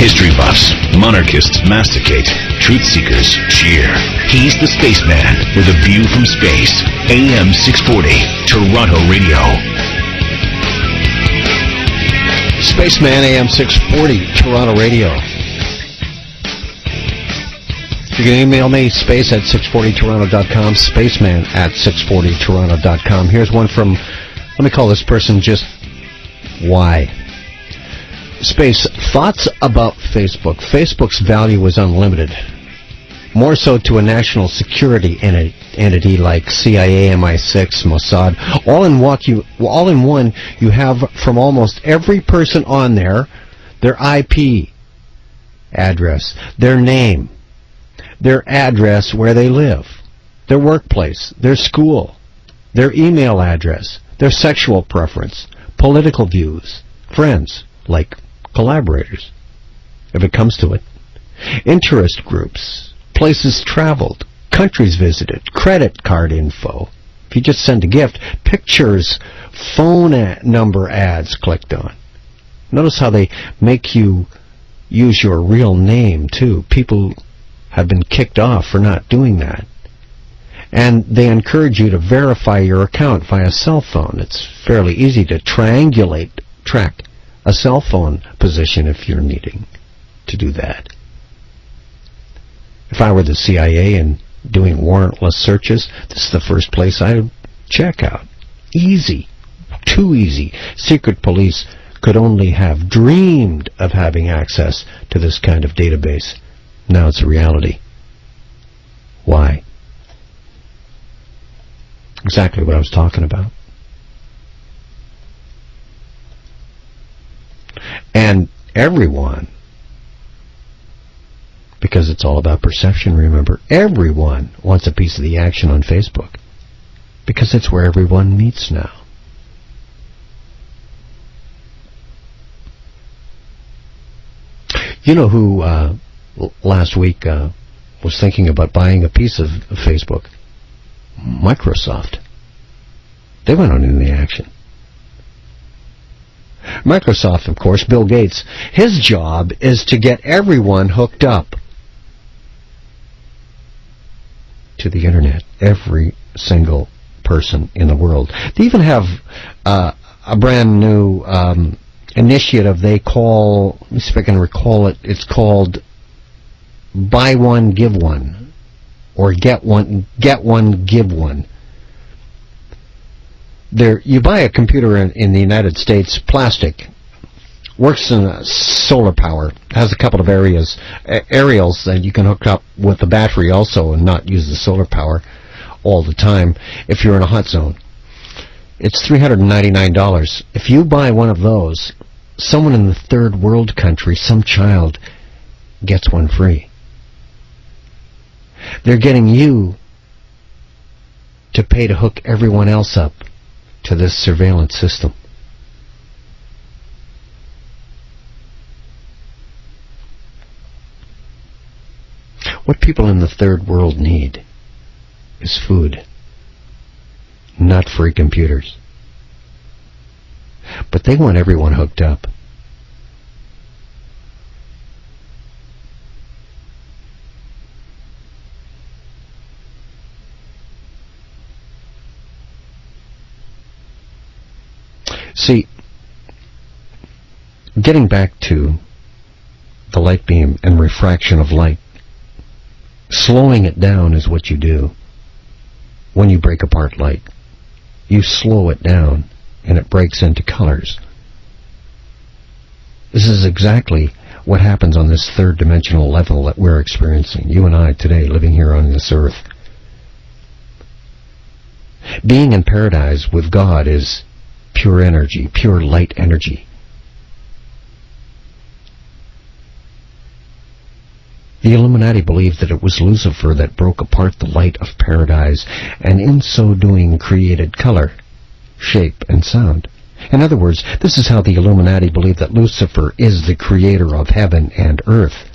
History buffs, monarchists masticate, truth seekers cheer. He's the Spaceman with a view from space. AM 640, Toronto Radio. Spaceman, AM 640, Toronto Radio. You can email me, space at 640toronto.com, spaceman at 640toronto.com. Here's one from, let me call this person just Y. Space, thoughts about Facebook. Facebook's value is unlimited. More so to a national security entity like CIA, MI6, Mossad. All in one, you have from almost every person on there, their IP address, their name, their address where they live, their workplace, their school, their email address, their sexual preference, political views, friends, like collaborators, if it comes to it, interest groups, places traveled, countries visited, credit card info. If you just send a gift, pictures, phone number ads clicked on. Notice how they make you use your real name, too. People have been kicked off for not doing that. And they encourage you to verify your account via cell phone. It's fairly easy to track a cell phone position if you're needing to do that. If I were the CIA and doing warrantless searches, this is the first place I would check out. Easy. Too easy. Secret police could only have dreamed of having access to this kind of database. Now it's a reality. Why? Exactly what I was talking about. And everyone, because it's all about perception, remember, everyone wants a piece of the action on Facebook, because it's where everyone meets now. You know who last week was thinking about buying a piece of Facebook? Microsoft. They went on in the action. Microsoft, of course, Bill Gates, his job is to get everyone hooked up to the internet. Every single person in the world. They even have a brand new initiative they call, let me see if I can recall it, it's called Buy One, Give One, or Get One, Give One. You buy a computer in the United States, plastic, works in solar power, has a couple of aerials that you can hook up with the battery also and not use the solar power all the time if you're in a hot zone. It's $399. If you buy one of those, someone in the third world country, some child, gets one free. They're getting you to pay to hook everyone else up to this surveillance system. What people in the third world need is food, not free computers. But they want everyone hooked up. See, getting back to the light beam and refraction of light, slowing it down is what you do when you break apart light. You slow it down and it breaks into colors. This is exactly what happens on this third dimensional level that we're experiencing, you and I today living here on this earth. Being in paradise with God is pure energy, pure light energy. The Illuminati believed that it was Lucifer that broke apart the light of paradise, and in so doing created color, shape, and sound. In other words, this is how the Illuminati believe that Lucifer is the creator of heaven and earth.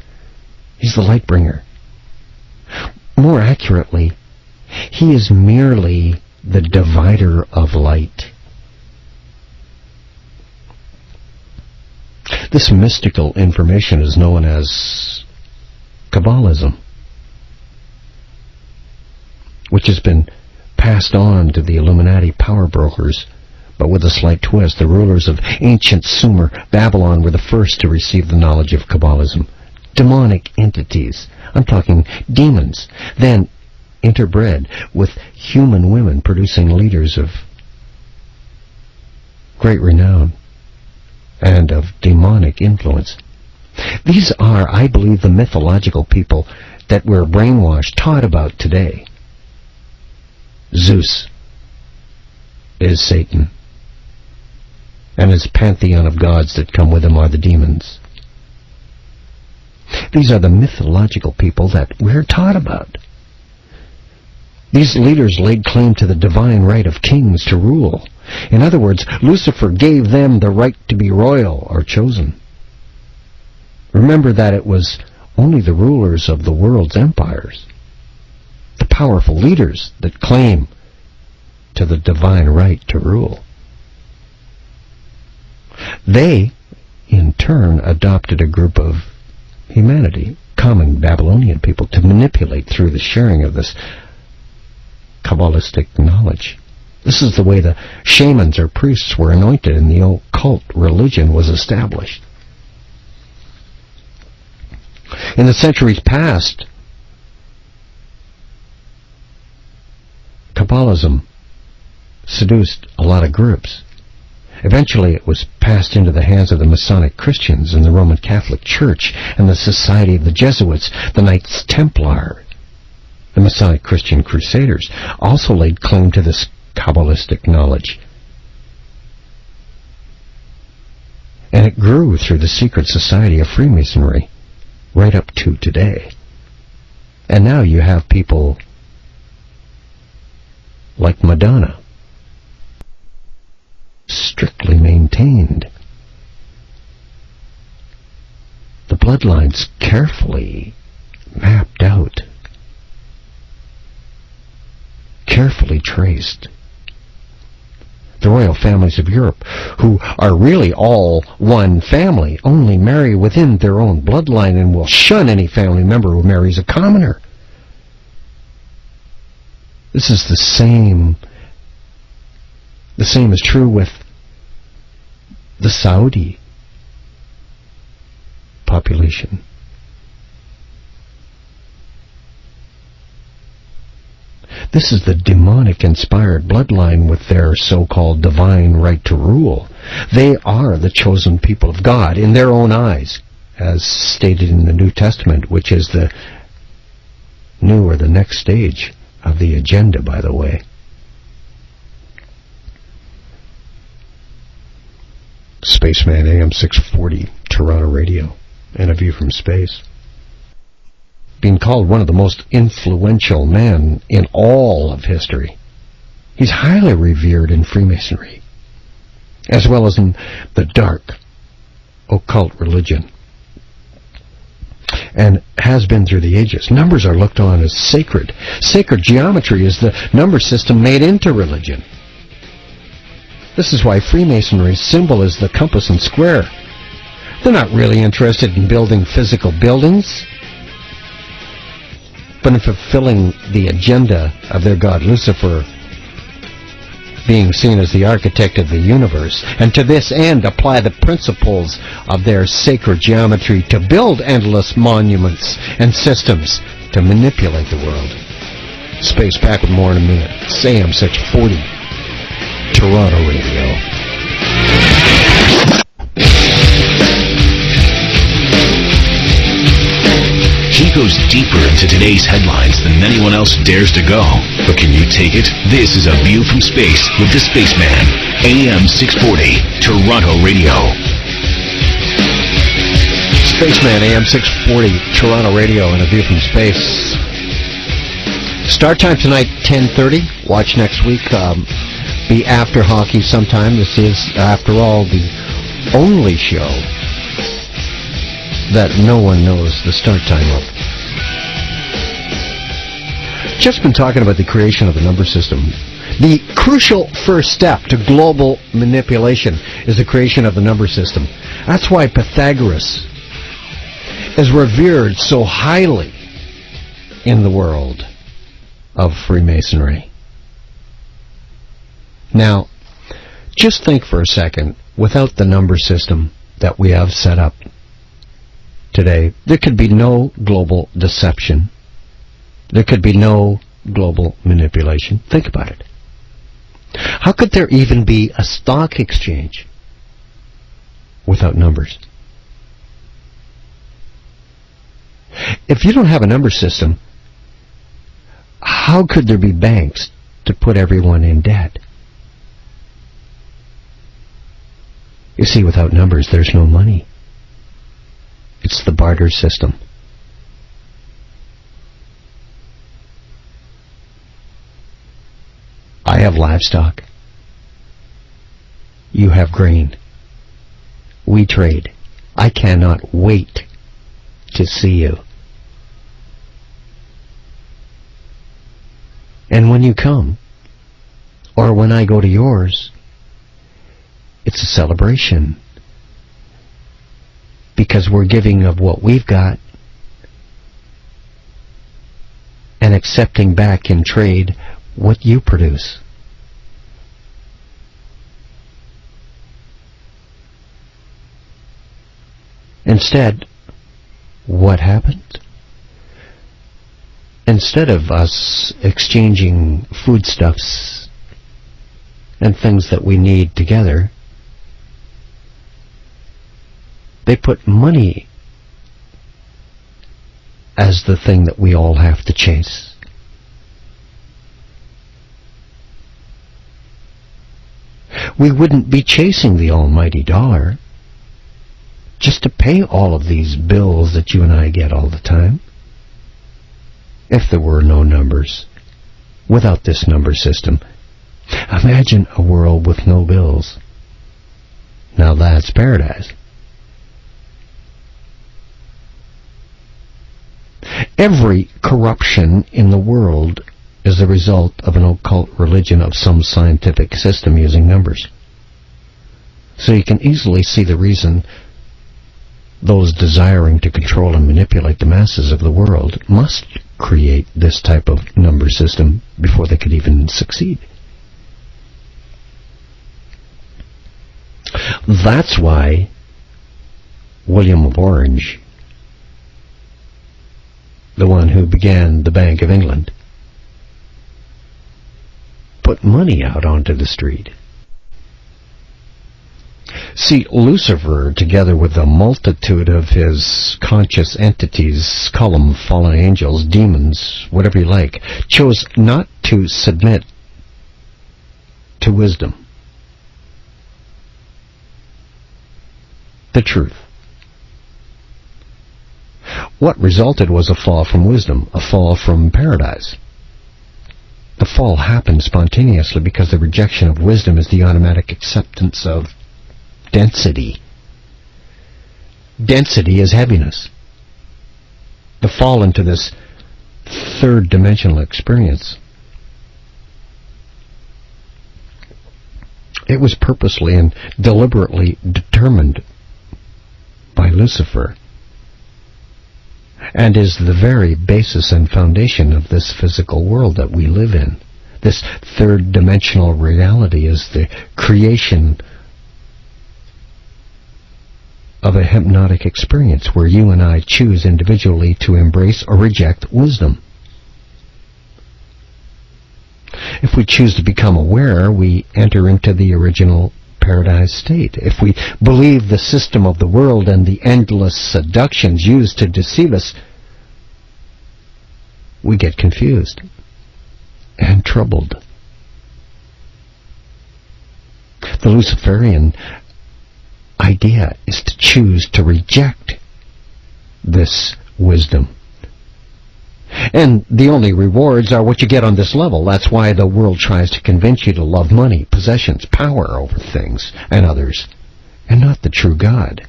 He's the light bringer. More accurately, he is merely the divider of light. This mystical information is known as Kabbalism, which has been passed on to the Illuminati power brokers, but with a slight twist. The rulers of ancient Sumer, Babylon, were the first to receive the knowledge of Kabbalism. Demonic entities, I'm talking demons, then interbred with human women, producing leaders of great renown and of demonic influence. These are, I believe, the mythological people that we're brainwashed, taught about today. Zeus is Satan, and his pantheon of gods that come with him are the demons. These are the mythological people that we're taught about. These leaders laid claim to the divine right of kings to rule. In other words, Lucifer gave them the right to be royal or chosen. Remember that it was only the rulers of the world's empires, the powerful leaders, that claim to the divine right to rule. They, in turn, adopted a group of humanity, common Babylonian people, to manipulate through the sharing of this Kabbalistic knowledge. This is the way the shamans or priests were anointed and the occult religion was established. In the centuries past, Kabbalism seduced a lot of groups. Eventually it was passed into the hands of the Masonic Christians and the Roman Catholic Church and the Society of the Jesuits, the Knights Templar. The Masonic Christian Crusaders also laid claim to this Kabbalistic knowledge. And it grew through the secret society of Freemasonry, right up to today. And now you have people like Madonna, strictly maintained. The bloodlines carefully mapped out, carefully traced. The royal families of Europe, who are really all one family, only marry within their own bloodline and will shun any family member who marries a commoner. This is the same. The same is true with the Saudi population. This is the demonic-inspired bloodline with their so-called divine right to rule. They are the chosen people of God in their own eyes, as stated in the New Testament, which is the new or the next stage of the agenda, by the way. Spaceman, AM 640, Toronto Radio, and a view from space. Being called one of the most influential men in all of history. He's highly revered in Freemasonry, as well as in the dark, occult religion, and has been through the ages. Numbers are looked on as sacred. Sacred geometry is the number system made into religion. This is why Freemasonry's symbol is the compass and square. They're not really interested in building physical buildings, but in fulfilling the agenda of their god Lucifer, being seen as the architect of the universe, and to this end apply the principles of their sacred geometry to build endless monuments and systems to manipulate the world. Space, back with more in a minute. It's AM 640, Toronto Radio. He goes deeper into today's headlines than anyone else dares to go. But can you take it? This is A View from Space with the Spaceman. AM 640, Toronto Radio. Spaceman, AM 640, Toronto Radio, and A View from Space. Start time tonight, 10:30. Watch next week. Be after hockey sometime. This is, after all, the only show that no one knows the start time of. Just been talking about the creation of the number system. The crucial first step to global manipulation is the creation of the number system. That's why Pythagoras is revered so highly in the world of Freemasonry. Now, just think for a second, without the number system that we have set up today, there could be no global deception. There could be no global manipulation. Think about it. How could there even be a stock exchange without numbers? If you don't have a number system, how could there be banks to put everyone in debt? You see, without numbers, there's no money. It's the barter system. I have livestock. You have grain. We trade. I cannot wait to see you. And when you come, or when I go to yours, it's a celebration. Because we're giving of what we've got and accepting back in trade what you produce. Instead, what happened? Instead of us exchanging foodstuffs and things that we need together, they put money as the thing that we all have to chase. We wouldn't be chasing the almighty dollar just to pay all of these bills that you and I get all the time if there were no numbers. Without this number system, imagine a world with no bills. Now that's paradise. Every corruption in the world is the result of an occult religion of some scientific system using numbers. So you can easily see the reason those desiring to control and manipulate the masses of the world must create this type of number system before they could even succeed. That's why William of Orange, the one who began the Bank of England, put money out onto the street. See, Lucifer, together with a multitude of his conscious entities, call them fallen angels, demons, whatever you like, chose not to submit to wisdom, the truth. What resulted was a fall from wisdom, a fall from paradise. The fall happened spontaneously because the rejection of wisdom is the automatic acceptance of density. Density is heaviness. The fall into this third dimensional experience. It was purposely and deliberately determined by Lucifer, and is the very basis and foundation of this physical world that we live in. This third dimensional reality is the creation of a hypnotic experience where you and I choose individually to embrace or reject wisdom. If we choose to become aware, we enter into the original paradise state. If we believe the system of the world and the endless seductions used to deceive us, we get confused and troubled. The Luciferian idea is to choose to reject this wisdom. And the only rewards are what you get on this level. That's why the world tries to convince you to love money, possessions, power over things and others, and not the true God.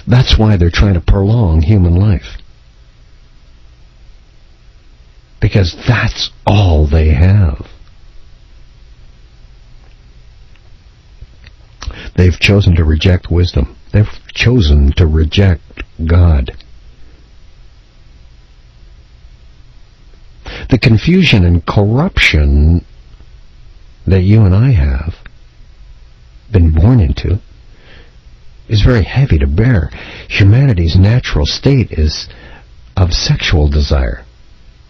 That's why they're trying to prolong human life. because that's all they have. They've chosen to reject wisdom. They've chosen to reject God. The confusion and corruption that you and I have been born into is very heavy to bear. Humanity's natural state is of sexual desire.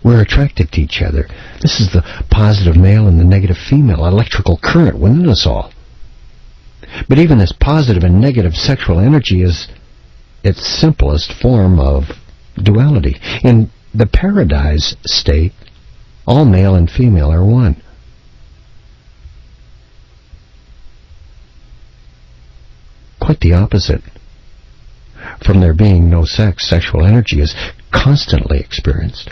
We're attracted to each other. This is the positive male and the negative female electrical current within us all. But even this positive and negative sexual energy is its simplest form of duality. In the paradise state, all male and female are one. Quite the opposite. From there being no sex, sexual energy is constantly experienced.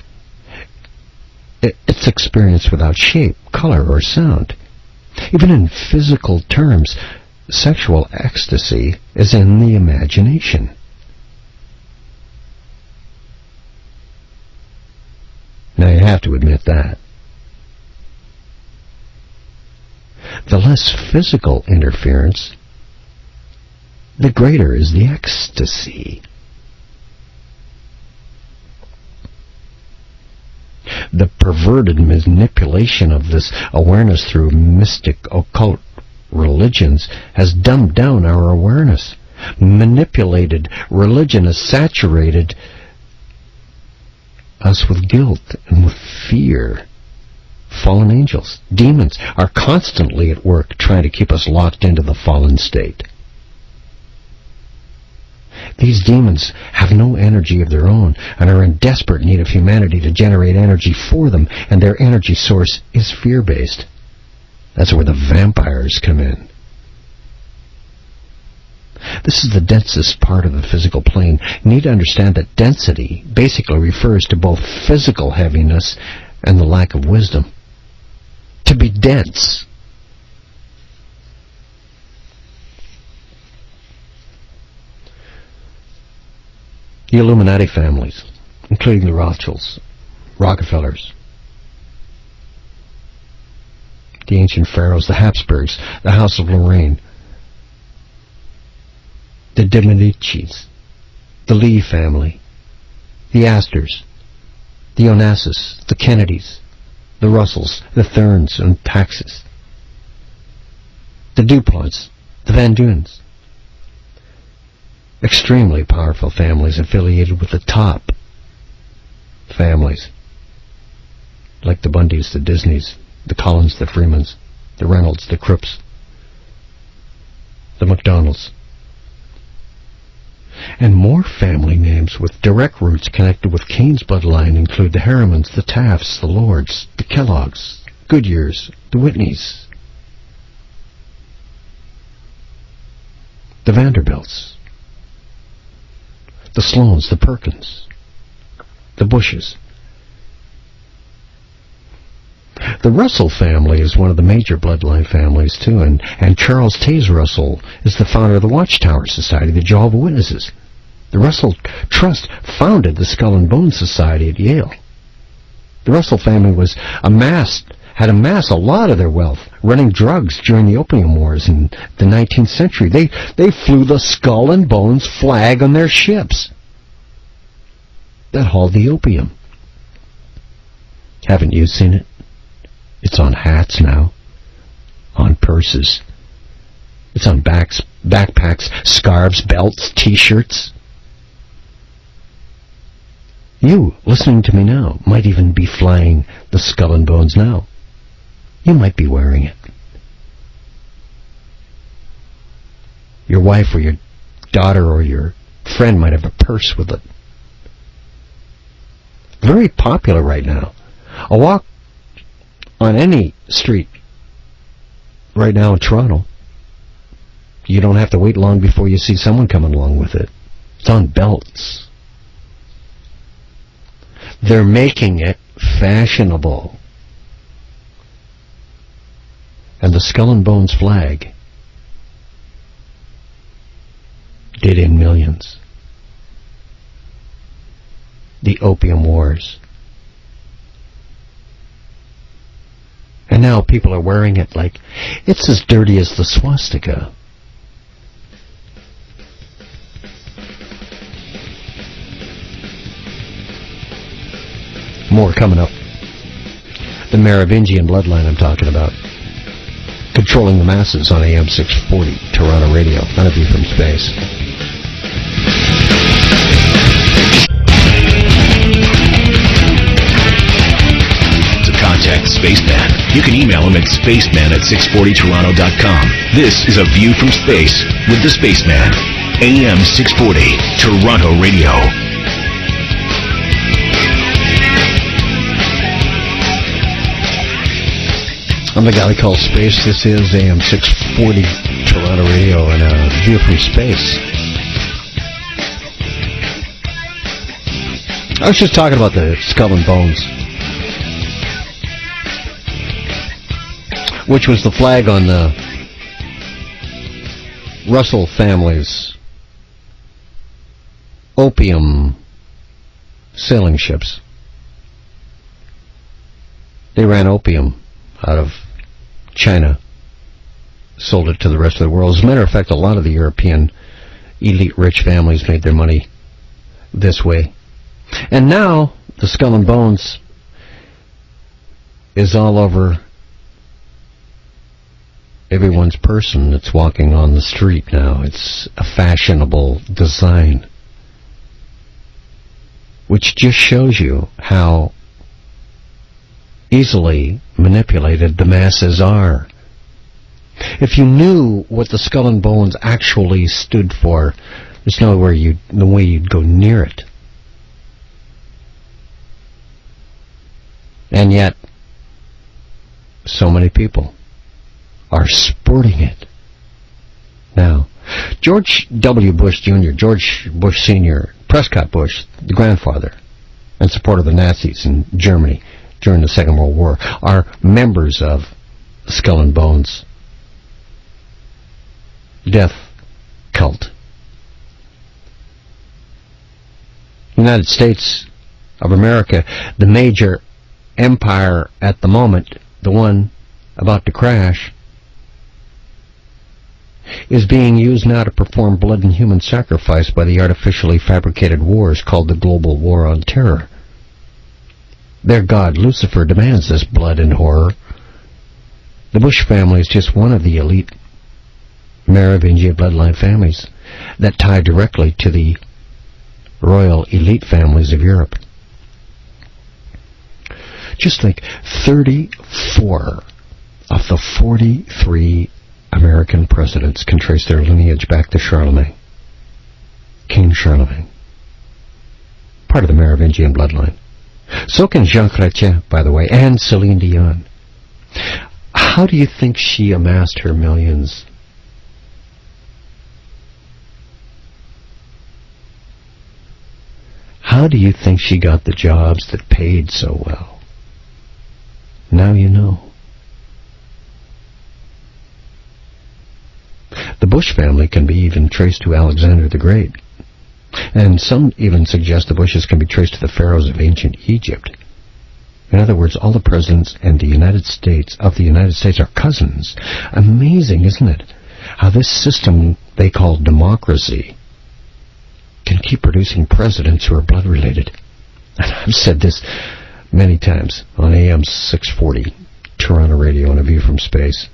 It's experienced without shape, color, or sound. Even in physical terms, sexual ecstasy is in the imagination. Now you have to admit that. The less physical interference, the greater is the ecstasy. The perverted manipulation of this awareness through mystic occult religions has dumbed down our awareness. Manipulated religion has saturated us with guilt and with fear. Fallen angels, demons, are constantly at work trying to keep us locked into the fallen state. These demons have no energy of their own and are in desperate need of humanity to generate energy for them, and their energy source is fear-based. That's where the vampires come in. This is the densest part of the physical plane. You need to understand that density basically refers to both physical heaviness and the lack of wisdom. To be dense. The Illuminati families, including the Rothschilds, Rockefellers, the ancient pharaohs, the Habsburgs, the House of Lorraine, the de Medicis, the Lee family, the Astors, the Onassis, the Kennedys, the Russells, the Therns and Paxes, the DuPonts, the Van Duens. Extremely powerful families affiliated with the top families, like the Bundys, the Disneys, the Collins, the Freemans, the Reynolds, the Crooks, the McDonalds. And more family names with direct roots connected with Cain's bloodline include the Harrimans, the Tafts, the Lords, the Kelloggs, Goodyears, the Whitneys, the Vanderbilts, the Sloans, the Perkins, the Bushes. The Russell family is one of the major bloodline families, too, and Charles Taze Russell is the founder of the Watchtower Society, the Jehovah's Witnesses. The Russell Trust founded the Skull and Bones Society at Yale. The Russell family had amassed a lot of their wealth running drugs during the Opium Wars in the 19th century. They flew the Skull and Bones flag on their ships that hauled the opium. Haven't you seen it? It's on hats now, on purses. It's on backpacks, scarves, belts, T-shirts. You, listening to me now, might even be flying the Skull and Bones now. You might be wearing it. Your wife or your daughter or your friend might have a purse with it. Very popular right now. A walk on any street right now in Toronto, you don't have to wait long before you see someone coming along with it. It's on belts. They're making it fashionable. And the Skull and Bones flag did in millions. The Opium Wars, And now people are wearing it like it's as dirty as the swastika. More coming up. The Merovingian bloodline I'm talking about. Controlling the masses on AM 640, Toronto Radio. None of you from space. To contact Spaceman, you can email him at spaceman@640toronto.com. This is A View from Space with the Spaceman. AM 640, Toronto Radio. I'm the guy they call Space. This is AM 640 Toronto Radio and A View from Space. I was just talking about the Skull and Bones, which was the flag on the Russell family's opium sailing ships. They ran opium out of China, sold it to the rest of the world. As a matter of fact, a lot of the European elite rich families made their money this way. And now the Skull and Bones is all over everyone's person that's walking on the street now. It's a fashionable design, which just shows you how easily manipulated the masses are. If you knew what the Skull and Bones actually stood for, there's no way you'd go near it. And yet, so many people are sporting it. Now, George W. Bush Jr., George Bush Sr., Prescott Bush, the grandfather, and supporter of the Nazis in Germany during the Second World War, are members of Skull and Bones death cult. United States of America, the major empire at the moment, the one about to crash, is being used now to perform blood and human sacrifice by the artificially fabricated wars called the Global War on Terror. Their god, Lucifer, demands this blood and horror. The Bush family is just one of the elite Merovingian bloodline families that tie directly to the royal elite families of Europe. Just think, 34 of the 43 American presidents can trace their lineage back to Charlemagne, King Charlemagne, part of the Merovingian bloodline. So can Jean Chrétien, by the way, and Celine Dion. How do you think she amassed her millions? How do you think she got the jobs that paid so well? Now you know. The Bush family can be even traced to Alexander the Great. And some even suggest the Bushes can be traced to the pharaohs of ancient Egypt. In other words, all the presidents in the United States are cousins. Amazing, isn't it? How this system they call democracy can keep producing presidents who are blood related. And I've said this many times on AM 640, Toronto Radio and A View from Space,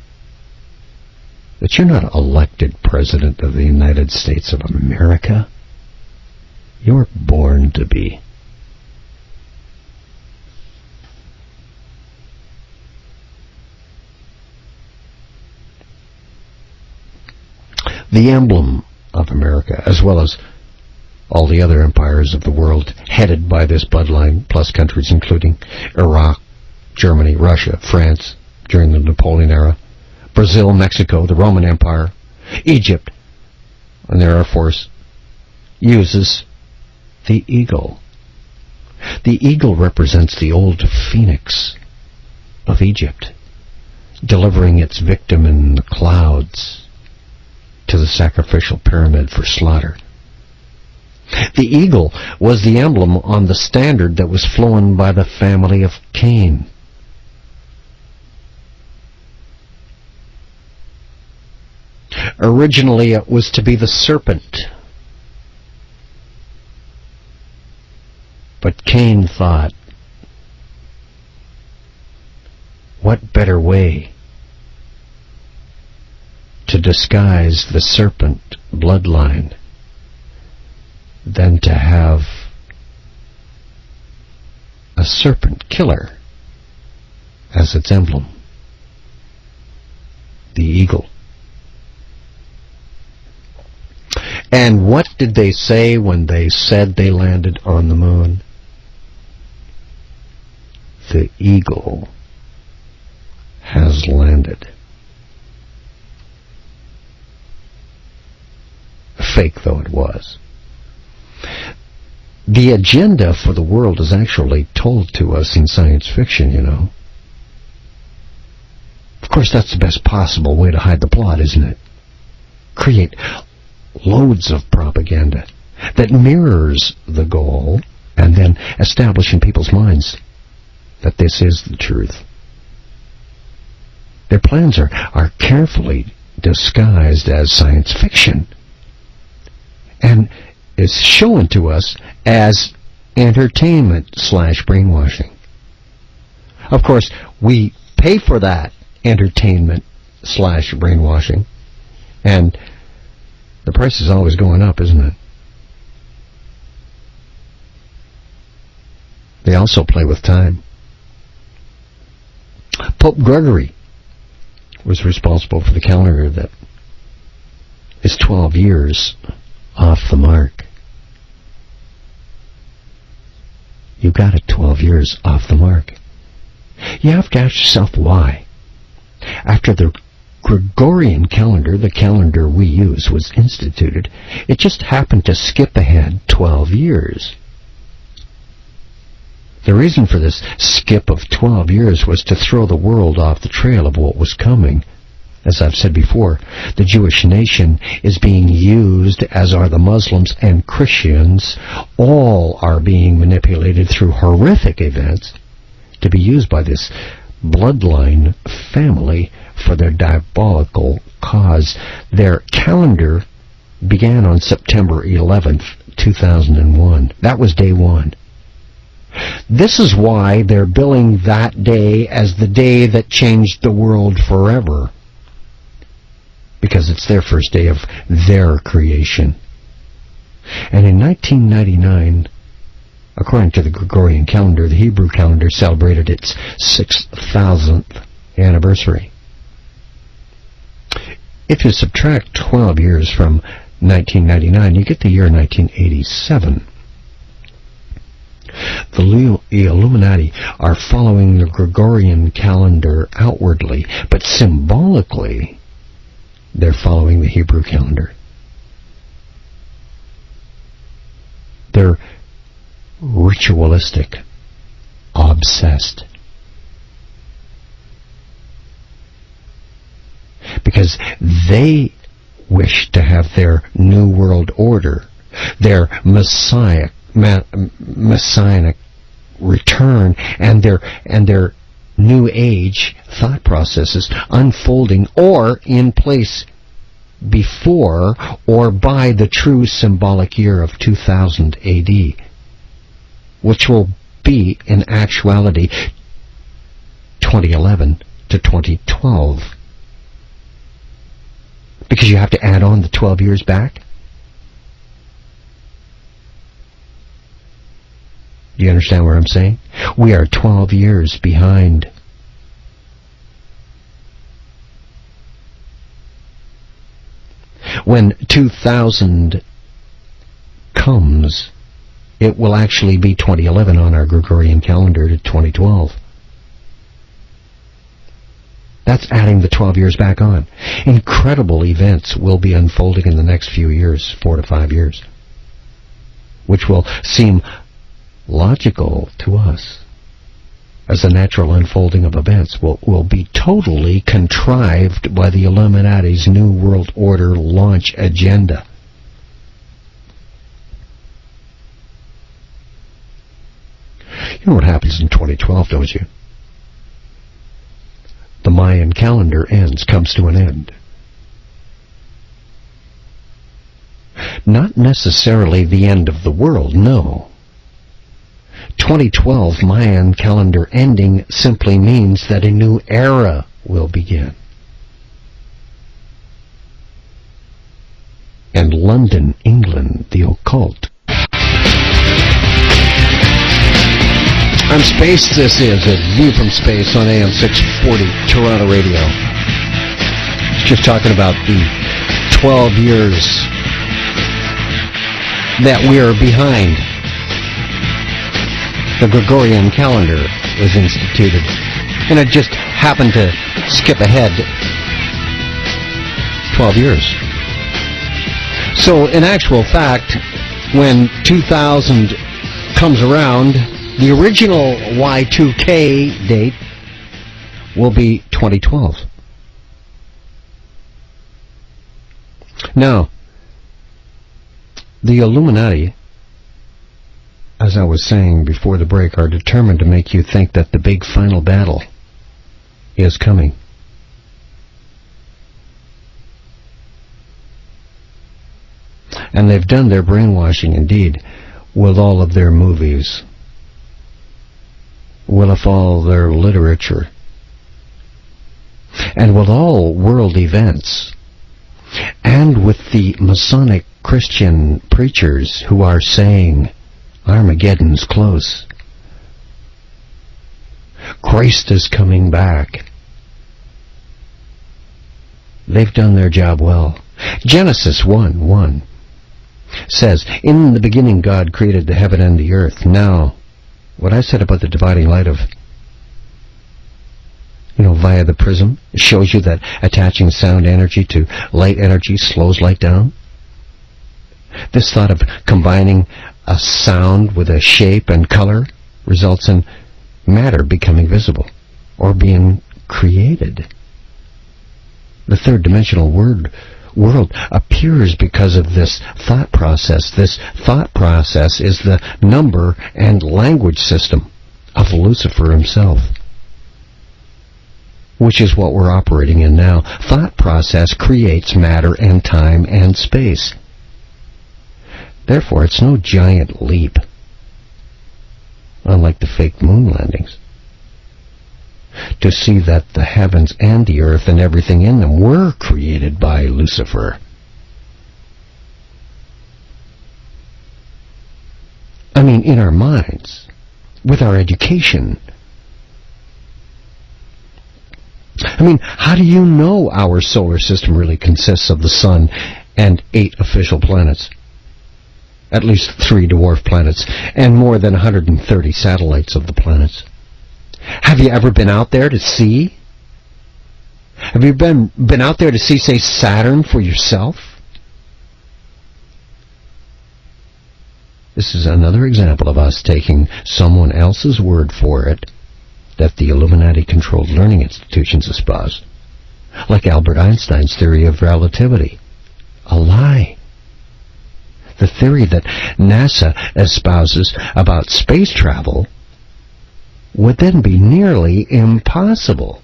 that you're not elected president of the United States of America. You're born to be. The emblem of America, as well as all the other empires of the world headed by this bloodline, plus countries including Iraq, Germany, Russia, France during the Napoleon era, Brazil, Mexico, the Roman Empire, Egypt, and their Air Force, uses the eagle. The eagle represents the old phoenix of Egypt, delivering its victim in the clouds to the sacrificial pyramid for slaughter. The eagle was the emblem on the standard that was flown by the family of Cain. Originally, it was to be the serpent. But Cain thought, what better way to disguise the serpent bloodline than to have a serpent killer as its emblem? The eagle. And what did they say when they said they landed on the moon? The eagle has landed. Fake though it was. The agenda for the world is actually told to us in science fiction, you know. Of course, that's the best possible way to hide the plot, isn't it? Create loads of propaganda that mirrors the goal and then establish in people's minds that this is the truth. Their plans are carefully disguised as science fiction and is shown to us as entertainment/brainwashing. Of course, we pay for that entertainment/brainwashing, and the price is always going up, isn't it? They also play with time. Pope Gregory was responsible for the calendar that is 12 years off the mark. You got it, 12 years off the mark. You have to ask yourself why. After the Gregorian calendar, the calendar we use, was instituted, it just happened to skip ahead 12 years. The reason for this skip of 12 years was to throw the world off the trail of what was coming. As I've said before, the Jewish nation is being used, as are the Muslims and Christians. All are being manipulated through horrific events to be used by this bloodline family for their diabolical cause. Their calendar began on September 11th, 2001. That was day one. This is why they're billing that day as the day that changed the world forever. Because it's their first day of their creation. And in 1999, according to the Gregorian calendar, the Hebrew calendar celebrated its 6,000th anniversary. If you subtract 12 years from 1999, you get the year 1987. The Illuminati are following the Gregorian calendar outwardly, but symbolically, they're following the Hebrew calendar. They're ritualistic, obsessed. Because they wish to have their new world order, their messianic return, and their new age thought processes unfolding or in place before or by the true symbolic year of 2000 AD, which will be in actuality 2011 to 2012. Because you have to add on the 12 years back. Do you understand what I'm saying? We are 12 years behind. When 2000 comes, it will actually be 2011 on our Gregorian calendar to 2012. That's adding the 12 years back on. Incredible events will be unfolding in the next few years, 4 to 5 years, which will seem logical to us as a natural unfolding of events, will be totally contrived by the Illuminati's New World Order launch agenda. You know what happens in 2012, don't you? The Mayan calendar comes to an end. Not necessarily the end of the world, no. 2012 Mayan calendar ending simply means that a new era will begin. And London, England, the occult. On Space, this is A View from Space on AM 640, Toronto Radio. Just talking about the 12 years that we are behind. The Gregorian calendar was instituted, and it just happened to skip ahead 12 years. So, in actual fact, when 2000 comes around, the original Y2K date will be 2012. Now, the Illuminati, as I was saying before the break, are determined to make you think that the big final battle is coming. And they've done their brainwashing, indeed, with all of their movies, with all their literature, and with all world events, and with the Masonic Christian preachers who are saying Armageddon's close. Christ is coming back. They've done their job well. Genesis 1:1 says, "In the beginning God created the heaven and the earth." Now, what I said about the dividing light of, via the prism, it shows you that attaching sound energy to light energy slows light down. This thought of combining a sound with a shape and color results in matter becoming visible or being created. The third dimensional world appears because of this thought process. This thought process is the number and language system of Lucifer himself, which is what we're operating in now. Thought process creates matter and time and space. Therefore, it's no giant leap, unlike the fake moon landings, to see that the heavens and the earth and everything in them were created by Lucifer. I mean, in our minds, with our education. I mean, how do you know our solar system really consists of the sun and 8 official planets? At least 3 dwarf planets, and more than 130 satellites of the planets. Have you ever been out there to see? Have you been out there to see, say, Saturn for yourself? This is another example of us taking someone else's word for it that the Illuminati-controlled learning institutions espouse, like Albert Einstein's theory of relativity. A lie. The theory that NASA espouses about space travel would then be nearly impossible.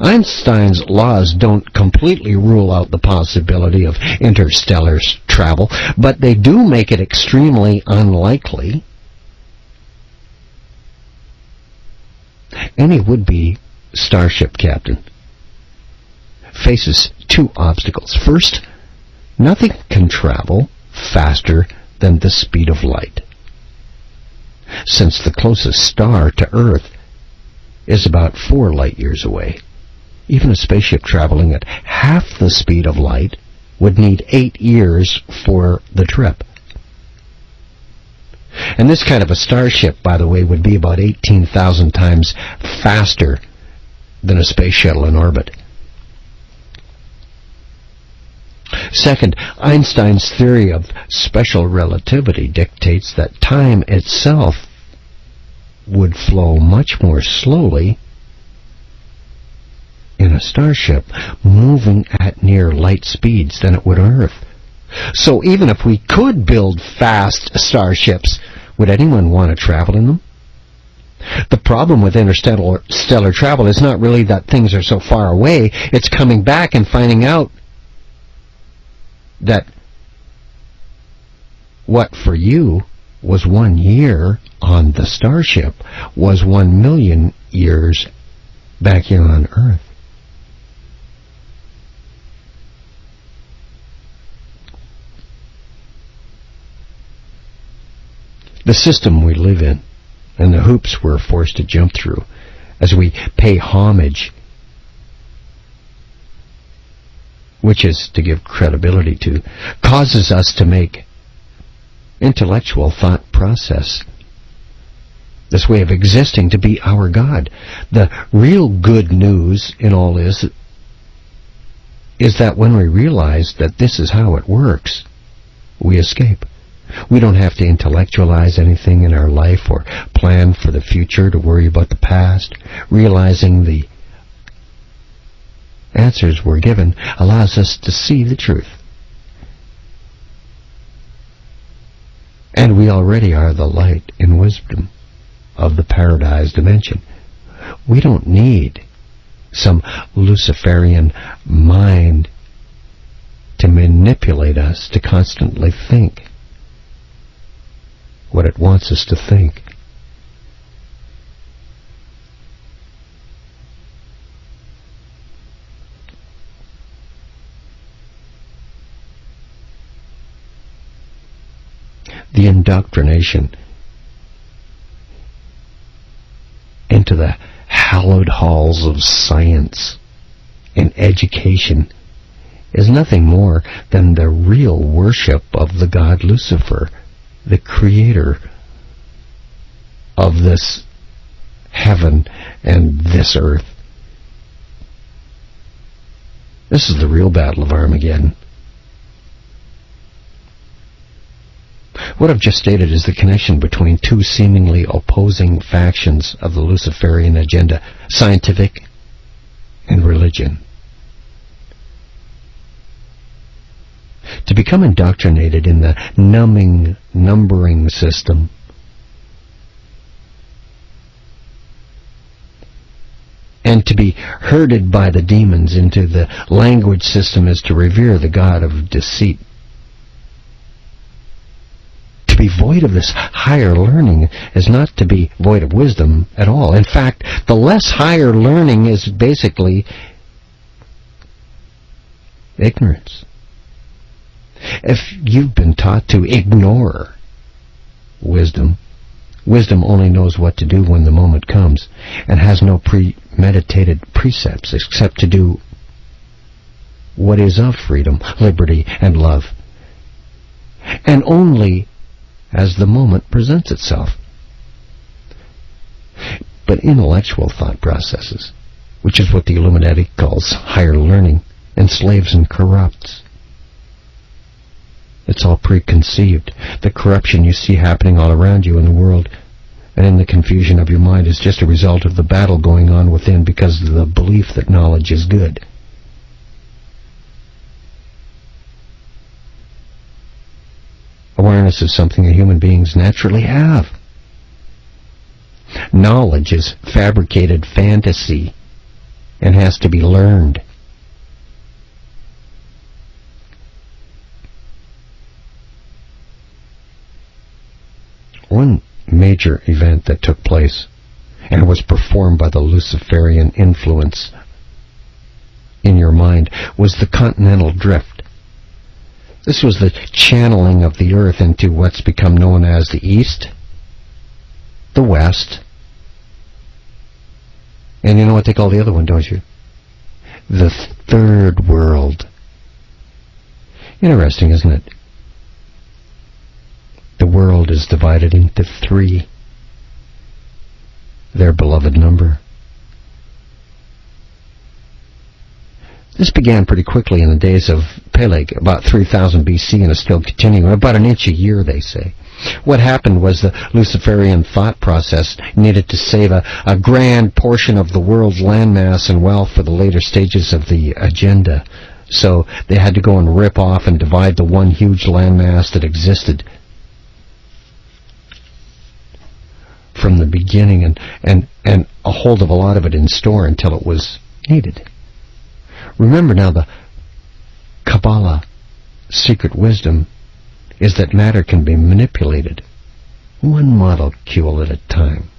Einstein's laws don't completely rule out the possibility of interstellar travel, but they do make it extremely unlikely. Any would-be starship captain faces 2 obstacles. First, nothing can travel faster than the speed of light, since the closest star to Earth is about 4 light years away. Even a spaceship traveling at half the speed of light would need 8 years for the trip. And this kind of a starship, by the way, would be about 18,000 times faster than a space shuttle in orbit. Second, Einstein's theory of special relativity dictates that time itself would flow much more slowly in a starship moving at near light speeds than it would on Earth. So even if we could build fast starships, would anyone want to travel in them? The problem with interstellar travel is not really that things are so far away, it's coming back and finding out that what for you was 1 year on the starship was 1 million years back here on Earth. The system we live in and the hoops we're forced to jump through as we pay homage, which is to give credibility to, causes us to make intellectual thought process, this way of existing, to be our God. The real good news in all this is that when we realize that this is how it works, we escape. We don't have to intellectualize anything in our life or plan for the future to worry about the past. Realizing the answers we're given allows us to see the truth. And we already are the light and wisdom of the paradise dimension. We don't need some Luciferian mind to manipulate us to constantly think what it wants us to think. The indoctrination into the hallowed halls of science and education is nothing more than the real worship of the god Lucifer, the creator of this heaven and this earth. This is the real battle of Armageddon. What I've just stated is the connection between two seemingly opposing factions of the Luciferian agenda, scientific and religion. To become indoctrinated in the numbing numbering system and to be herded by the demons into the language system is to revere the god of deceit. To be void of this higher learning is not to be void of wisdom at all. In fact, the less higher learning is basically ignorance. If you've been taught to ignore wisdom, wisdom only knows what to do when the moment comes and has no premeditated precepts except to do what is of freedom, liberty, and love, and only as the moment presents itself. But intellectual thought processes, which is what the Illuminati calls higher learning, enslaves and corrupts. It's all preconceived. The corruption you see happening all around you in the world and in the confusion of your mind is just a result of the battle going on within because of the belief that knowledge is good. Awareness is something that human beings naturally have. Knowledge is fabricated fantasy and has to be learned. One major event that took place and was performed by the Luciferian influence in your mind was the continental drift. This was the channeling of the earth into what's become known as the East, the West, and you know what they call the other one, don't you? The Third World. Interesting, isn't it? The world is divided into three, their beloved number. This began pretty quickly in the days of Peleg, about 3000 BC, and is still continuing, about an inch a year, they say. What happened was the Luciferian thought process needed to save a grand portion of the world's landmass and wealth for the later stages of the agenda. So they had to go and rip off and divide the one huge landmass that existed from the beginning and a hold of a lot of it in store until it was needed. Remember now, the Kabbalah secret wisdom is that matter can be manipulated, one molecule at a time,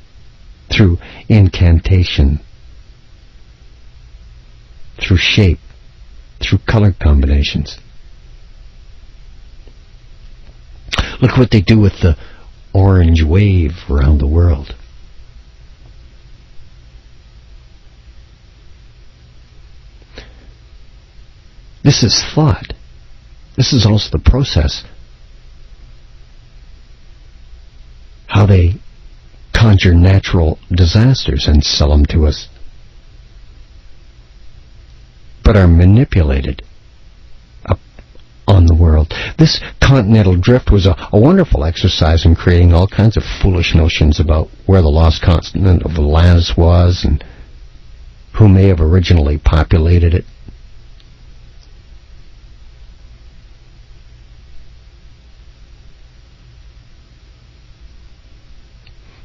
through incantation, through shape, through color combinations. Look what they do with the orange wave around the world. This is thought. This is also the process. How they conjure natural disasters and sell them to us, but are manipulated up on the world. This continental drift was a wonderful exercise in creating all kinds of foolish notions about where the lost continent of Atlantis was and who may have originally populated it.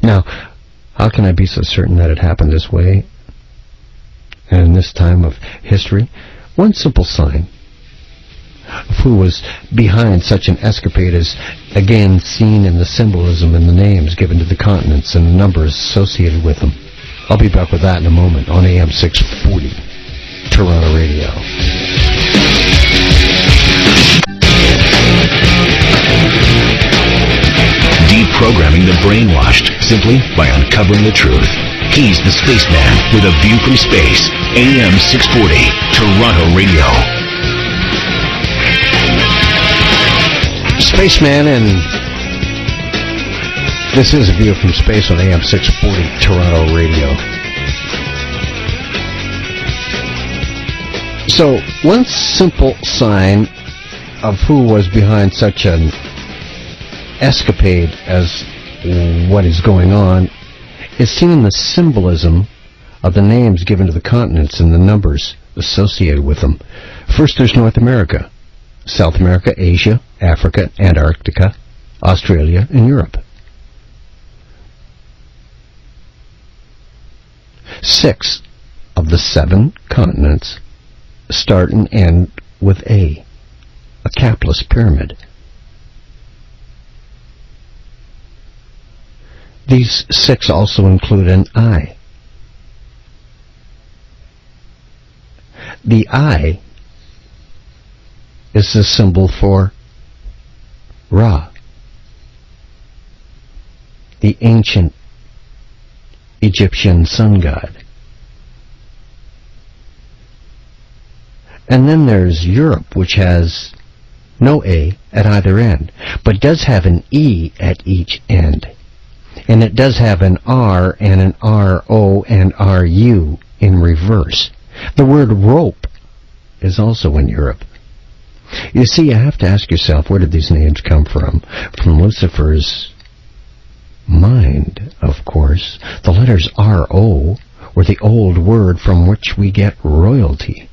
Now, how can I be so certain that it happened this way and in this time of history? One simple sign of who was behind such an escapade is again seen in the symbolism and the names given to the continents and the numbers associated with them. I'll be back with that in a moment on AM 640, Toronto Radio. Deprogramming the brainwashed simply by uncovering the truth. He's the Spaceman with a view from space. AM 640, Toronto Radio. Spaceman, and this is a view from space on AM 640, Toronto Radio. So, one simple sign of who was behind such an escapade as what is going on is seen in the symbolism of the names given to the continents and the numbers associated with them. First, there's North America, South America, Asia, Africa, Antarctica, Australia, and Europe. 6 of the 7 continents start and end with a capless pyramid. These 6 also include an eye. The eye is the symbol for Ra, the ancient Egyptian sun god. And then there's Europe, which has no A at either end, but does have an E at each end. And it does have an R and an R-O and R-U in reverse. The word rope is also in Europe. You see, you have to ask yourself, where did these names come from? From Lucifer's mind, of course. The letters R-O were the old word from which we get royalty.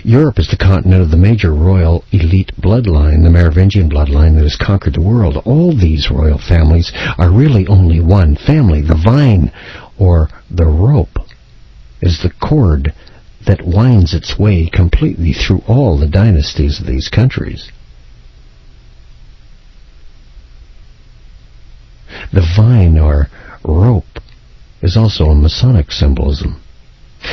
Europe is the continent of the major royal elite bloodline, the Merovingian bloodline that has conquered the world. All these royal families are really only one family. The vine, or the rope, is the cord that winds its way completely through all the dynasties of these countries. The vine, or rope, is also a Masonic symbolism.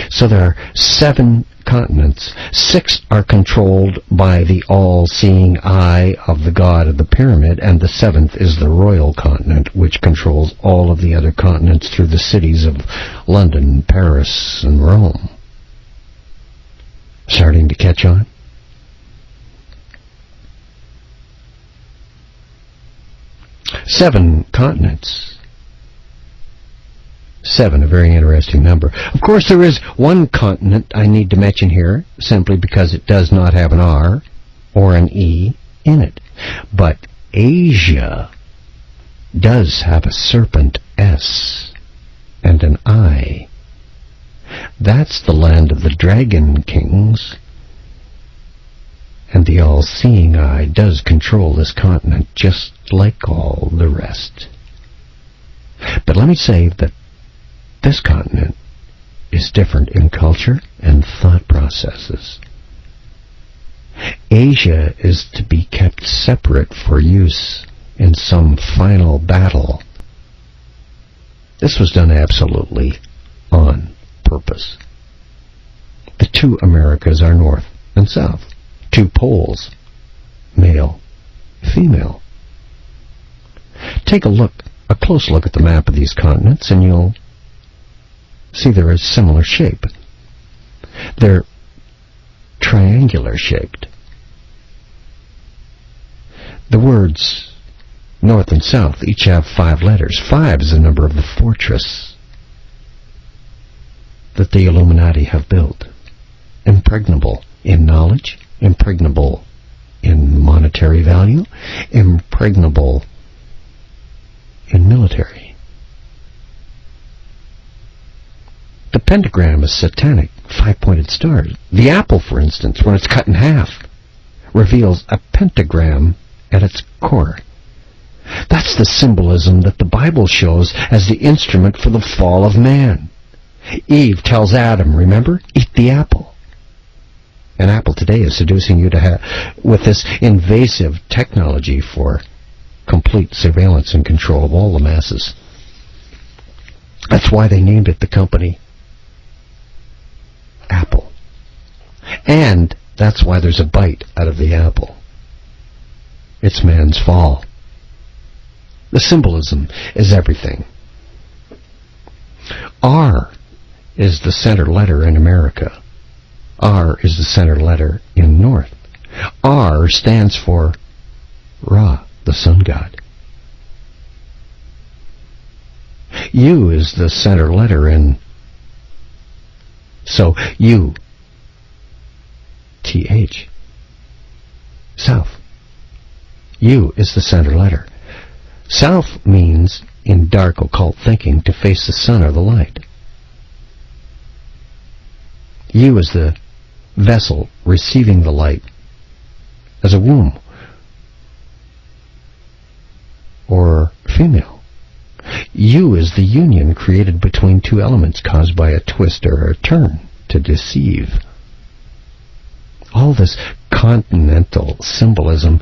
So there are 7 continents. 6 are controlled by the all-seeing eye of the god of the pyramid, and the 7th is the royal continent, which controls all of the other continents through the cities of London, Paris, and Rome. Starting to catch on? Seven continents. 7, a very interesting number. Of course, there is one continent I need to mention here, simply because it does not have an R or an E in it. But Asia does have a serpent S and an I. That's the land of the dragon kings, and the all-seeing eye does control this continent just like all the rest. But let me say that this continent is different in culture and thought processes. Asia is to be kept separate for use in some final battle. This was done absolutely on purpose. The two Americas are North and South. Two poles, male, female. Take a close look at the map of these continents, and you'll see they're a similar shape. They're triangular shaped. The words North and South each have 5 letters. 5 is the number of the fortress that the Illuminati have built. Impregnable in knowledge, impregnable in monetary value, impregnable in military. The pentagram is satanic, 5-pointed stars. The apple, for instance, when it's cut in half, reveals a pentagram at its core. That's the symbolism that the Bible shows as the instrument for the fall of man. Eve tells Adam, remember, eat the apple. And Apple today is seducing you with this invasive technology for complete surveillance and control of all the masses. That's why they named it the company Apple. And that's why there's a bite out of the apple. It's man's fall. The symbolism is everything. R is the center letter in America. R is the center letter in North. R stands for Ra, the sun god. U is the center letter in, so U, T-H, South. U is the center letter. South means, in dark occult thinking, to face the sun or the light. U is the vessel receiving the light as a womb or female. U is the union created between two elements caused by a twist or a turn to deceive. All this continental symbolism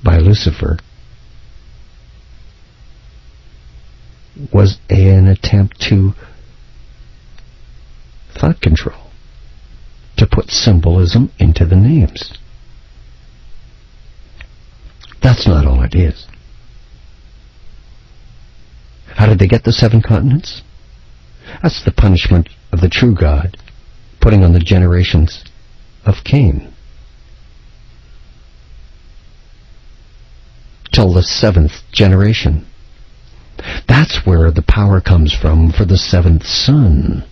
by Lucifer was an attempt to thought control, to put symbolism into the names. That's not all it is. How did they get the 7 continents? That's the punishment of the true God putting on the generations of Cain. Till the 7th generation. That's where the power comes from for the 7th son.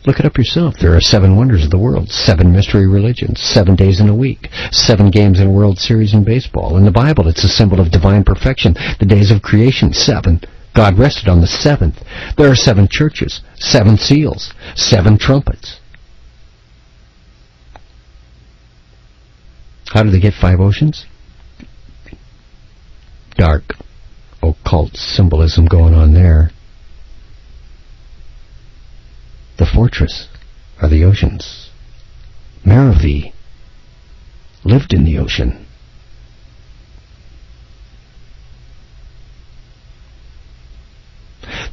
Look it up yourself. There are 7 wonders of the world, 7 mystery religions, 7 days in a week, 7 games in a World Series in baseball. In the Bible, it's a symbol of divine perfection. The days of creation, 7. God rested on the 7th. There are 7 churches, 7 seals, 7 trumpets. How did they get 5 oceans? Dark, occult symbolism going on there. The fortress are the oceans. Meravi lived in the ocean.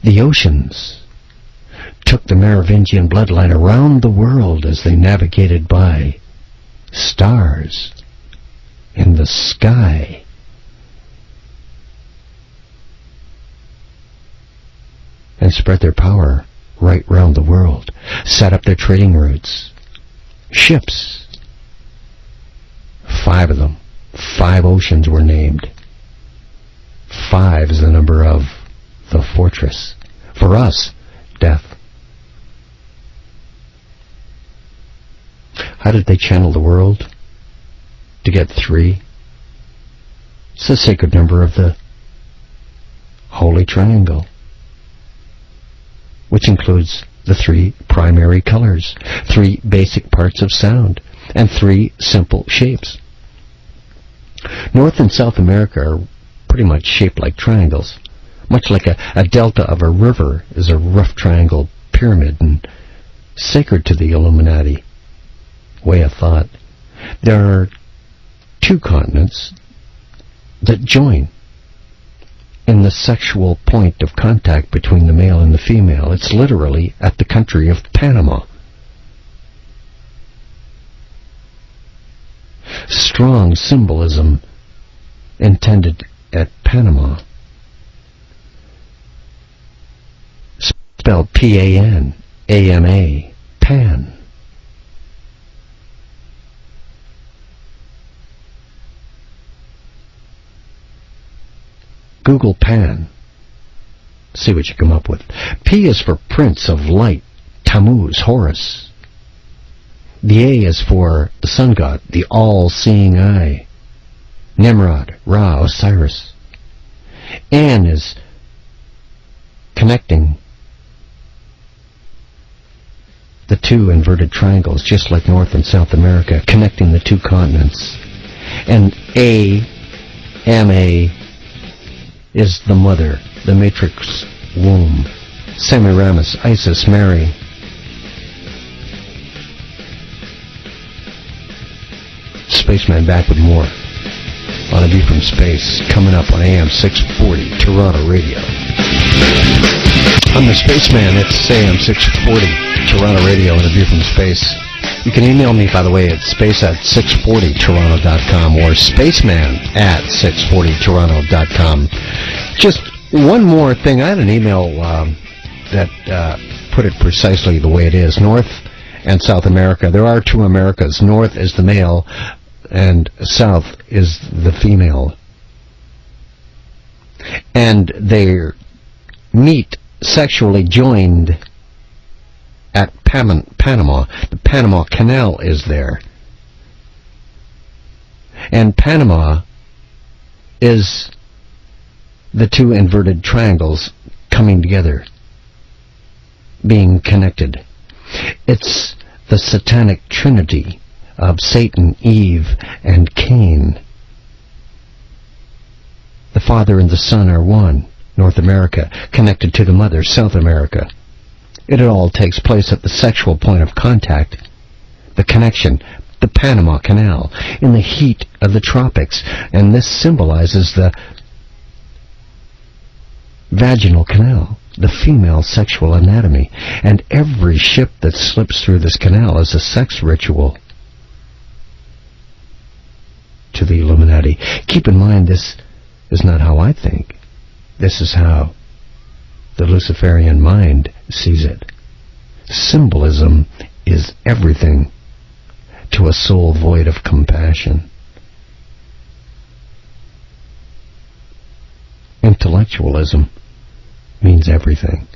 The oceans took the Merovingian bloodline around the world as they navigated by stars in the sky. And spread their power right round the world, set up their trading routes. Ships, 5 of them, 5 oceans were named. 5 is the number of the fortress. For us, death. How did they channel the world to get 3? It's the sacred number of the Holy Triangle, which includes the 3 primary colors, 3 basic parts of sound, and 3 simple shapes. North and South America are pretty much shaped like triangles, much like a delta of a river is a rough triangle pyramid, and sacred to the Illuminati way of thought. There are two continents that join in the sexual point of contact between the male and the female. It's literally at the country of Panama. Strong symbolism intended at Panama. Spelled P-A-N-A-M-A, Pan. Google Pan. See what you come up with. P is for Prince of Light, Tammuz, Horus. The A is for the sun god, the all-seeing eye, Nimrod, Ra, Osiris. An is connecting the two inverted triangles, just like North and South America, connecting the two continents. And A, M-A, is the mother, the matrix womb. Semiramis, Isis, Mary. Spaceman back with more on A View from Space, coming up on AM 640 Toronto Radio. I'm the Spaceman. It's AM 640 Toronto Radio and A View from Space. You can email me, by the way, at space@640toronto.com or spaceman@640toronto.com. Just one more thing. I had an email that put it precisely the way it is. North and South America. There are two Americas. North is the male and South is the female. And they meet sexually joined at Panama. The Panama Canal is there. And Panama is the two inverted triangles coming together, being connected. It's the satanic trinity of Satan, Eve, and Cain. The Father and the Son are one, North America, connected to the Mother, South America. It all takes place at the sexual point of contact, the connection, the Panama Canal, in the heat of the tropics. And this symbolizes the vaginal canal, the female sexual anatomy. And every ship that slips through this canal is a sex ritual to the Illuminati. Keep in mind, this is not how I think. This is how the Luciferian mind sees it. Symbolism is everything to a soul void of compassion. Intellectualism means everything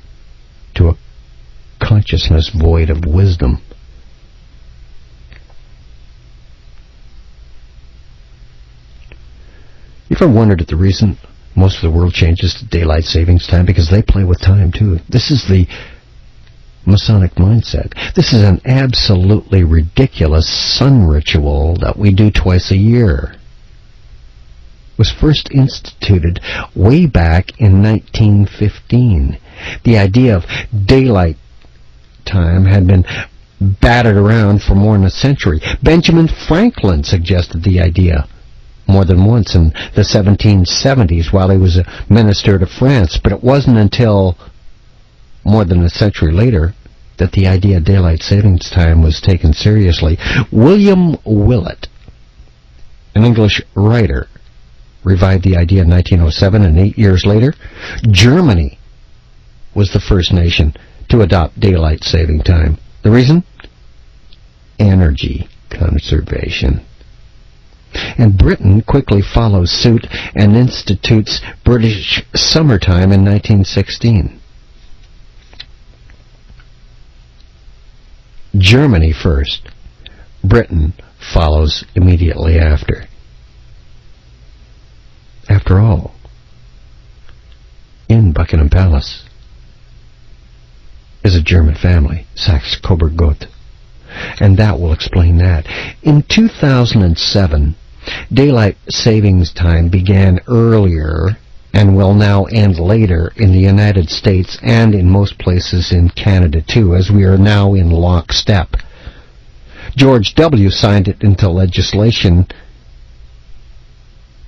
to a consciousness void of wisdom. You ever wondered at the reason most of the world changes to daylight savings time? Because they play with time too. This is the Masonic mindset. This is an absolutely ridiculous sun ritual that we do twice a year. It was first instituted way back in 1915. The idea of daylight time had been battered around for more than a century. Benjamin Franklin suggested the idea more than once in the 1770s while he was a minister to France, but it wasn't until more than a century later that the idea of daylight savings time was taken seriously. William Willett, an English writer, revived the idea in 1907, and 8 years later, Germany was the first nation to adopt daylight saving time. The reason? Energy conservation. And Britain quickly follows suit and institutes British summertime in 1916. Germany first. Britain follows immediately after. After all, in Buckingham Palace is a German family, Saxe-Coburg-Gotha. And that will explain that. In 2007, daylight savings time began earlier and will now end later in the United States and in most places in Canada too, as we are now in lockstep. George W. signed it into legislation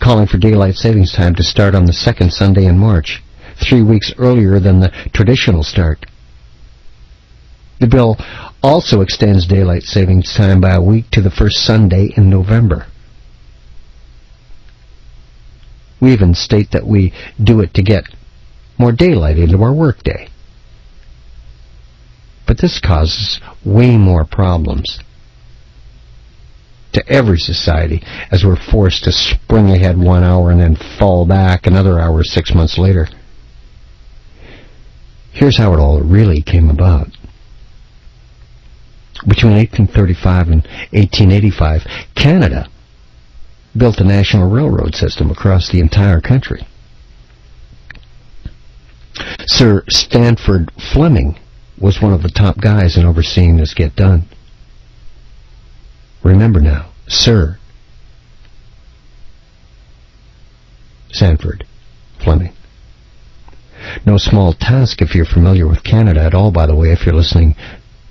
calling for daylight savings time to start on the second Sunday in March, 3 weeks earlier than the traditional start. The bill also extends daylight savings time by a week to the first Sunday in November. We even state that we do it to get more daylight into our workday. But this causes way more problems to every society, as we're forced to spring ahead 1 hour and then fall back another hour 6 months later. Here's how it all really came about. Between 1835 and 1885, Canada built a national railroad system across the entire country. Sir Stanford Fleming was one of the top guys in overseeing this get done. Remember now, Sir Stanford Fleming. No small task if you're familiar with Canada at all, by the way, if you're listening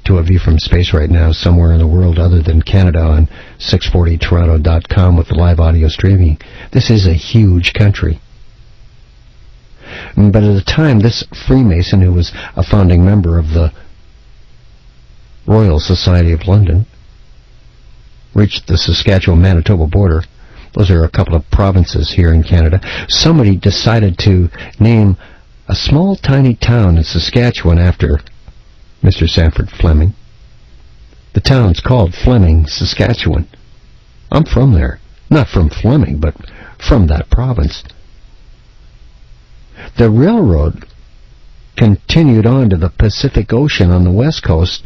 to A View from Space right now somewhere in the world other than Canada on 640toronto.com with the live audio streaming. This is a huge country. But at the time, this Freemason, who was a founding member of the Royal Society of London, reached the Saskatchewan-Manitoba border. Those are a couple of provinces here in Canada. Somebody decided to name a small, tiny town in Saskatchewan after Mr. Sanford Fleming. The town's called Fleming, Saskatchewan. I'm from there. Not from Fleming, but from that province. The railroad continued on to the Pacific Ocean on the west coast,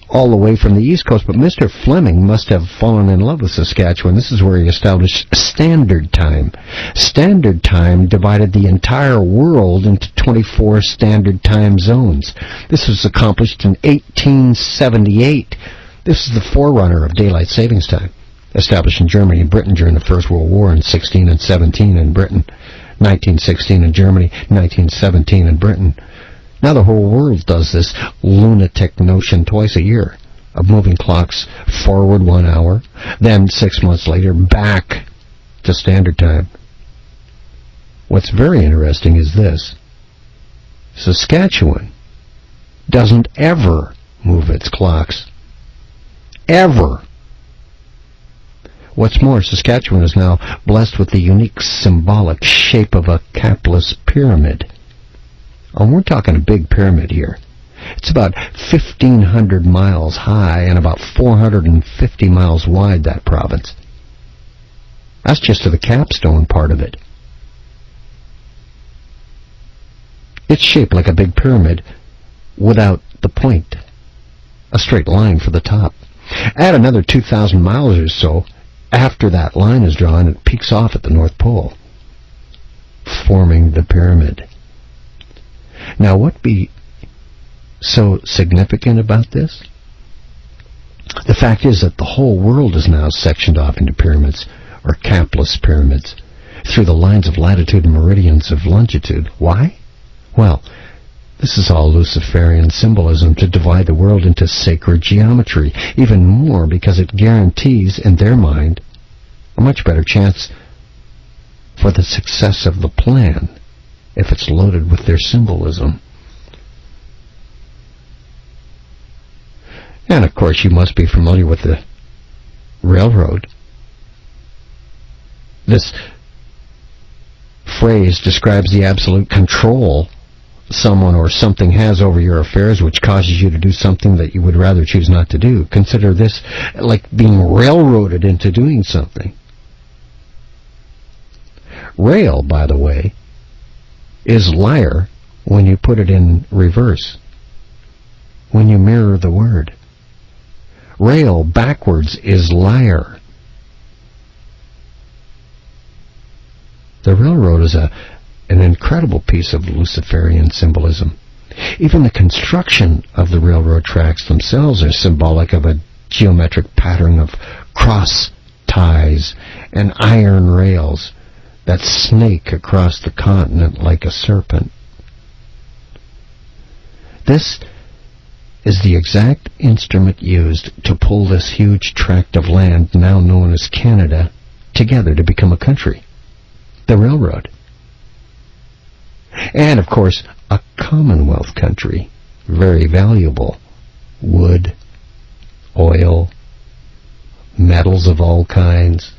all the way from the east coast, but Mr. Fleming must have fallen in love with Saskatchewan. This is where he established Standard Time. Standard Time divided the entire world into 24 standard time zones. This was accomplished in 1878. This is the forerunner of daylight savings time, established in Germany and Britain during the First World War in 16 and 17 in Britain, 1916 in Germany, 1917 in Britain. Now the whole world does this lunatic notion twice a year of moving clocks forward 1 hour, then 6 months later back to standard time. What's very interesting is this. Saskatchewan doesn't ever move its clocks. Ever. What's more, Saskatchewan is now blessed with the unique symbolic shape of a capless pyramid. And we're talking a big pyramid here. It's about 1,500 miles high and about 450 miles wide, that province. That's just to the capstone part of it. It's shaped like a big pyramid without the point, a straight line for the top. Add another 2,000 miles or so after that line is drawn, it peaks off at the North Pole, forming the pyramid. Now, what be so significant about this? The fact is that the whole world is now sectioned off into pyramids, or capless pyramids, through the lines of latitude and meridians of longitude. Why? Well, this is all Luciferian symbolism to divide the world into sacred geometry, even more because it guarantees, in their mind, a much better chance for the success of the plan if it's loaded with their symbolism. And of course you must be familiar with the railroad. This phrase describes the absolute control someone or something has over your affairs, which causes you to do something that you would rather choose not to do. Consider this like being railroaded into doing something. Rail, by the way, is liar when you put it in reverse, when you mirror the word. Rail backwards is liar. The railroad is an incredible piece of Luciferian symbolism. Even the construction of the railroad tracks themselves are symbolic of a geometric pattern of cross ties and iron rails that snake across the continent like a serpent. This is the exact instrument used to pull this huge tract of land, now known as Canada, together to become a country. The railroad. And, of course, a Commonwealth country. Very valuable. Wood, oil, metals of all kinds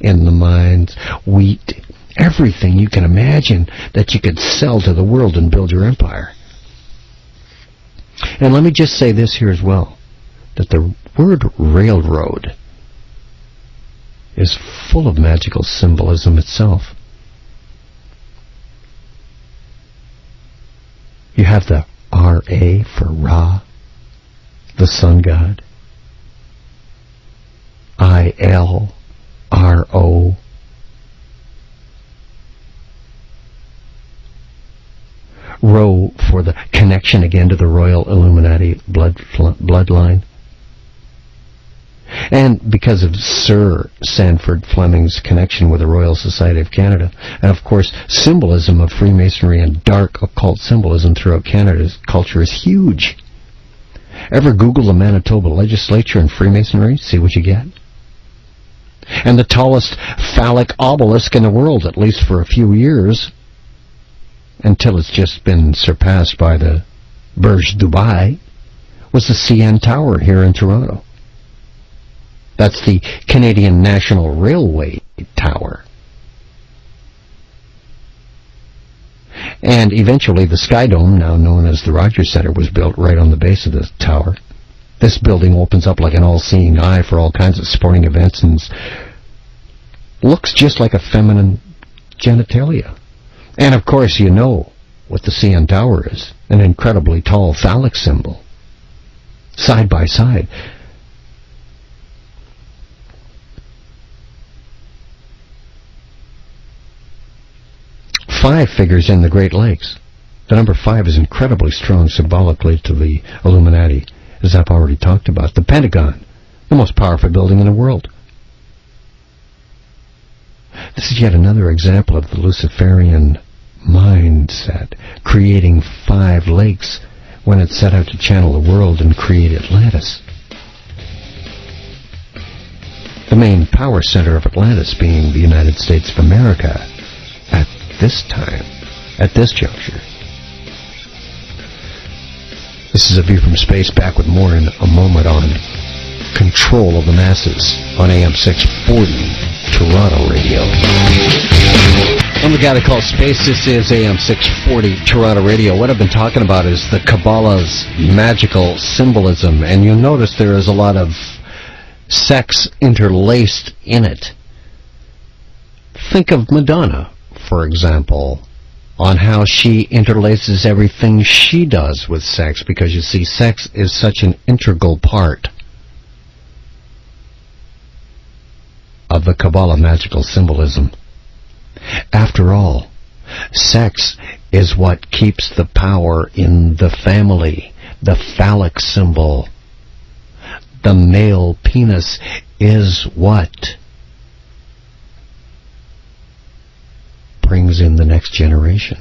in the mines, wheat, everything you can imagine that you could sell to the world and build your empire. And let me just say this here as well, that the word railroad is full of magical symbolism itself. You have the R-A for Ra, the sun god. I-L-R-O. Rho for the connection again to the Royal Illuminati bloodline. And because of Sir Sandford Fleming's connection with the Royal Society of Canada, and of course symbolism of Freemasonry and dark occult symbolism throughout Canada's culture is huge. Ever Google the Manitoba legislature and Freemasonry? See what you get. And the tallest phallic obelisk in the world, at least for a few years, until it's just been surpassed by the Burj Dubai, was the CN Tower here in Toronto. That's the Canadian National Railway Tower. And eventually the Sky Dome, now known as the Rogers Centre, was built right on the base of the tower. This building opens up like an all-seeing eye for all kinds of sporting events and looks just like a feminine genitalia. And of course you know what the CN Tower is, an incredibly tall phallic symbol, side by side. Five figures in the Great Lakes. The number 5 is incredibly strong symbolically to the Illuminati, as I've already talked about. The Pentagon, the most powerful building in the world. This is yet another example of the Luciferian mindset, creating 5 lakes when it set out to channel the world and create Atlantis. The main power center of Atlantis being the United States of America at this time, at this juncture. This is A View from Space, back with more in a moment on Control of the Masses on AM 640 Toronto Radio. I'm the guy that calls Space. This is AM 640 Toronto Radio. What I've been talking about is the Kabbalah's magical symbolism, and you'll notice there is a lot of sex interlaced in it. Think of Madonna, for example, on how she interlaces everything she does with sex, because you see, sex is such an integral part of the Kabbalah magical symbolism. After all, sex is what keeps the power in the family, the phallic symbol. The male penis is what brings in the next generation.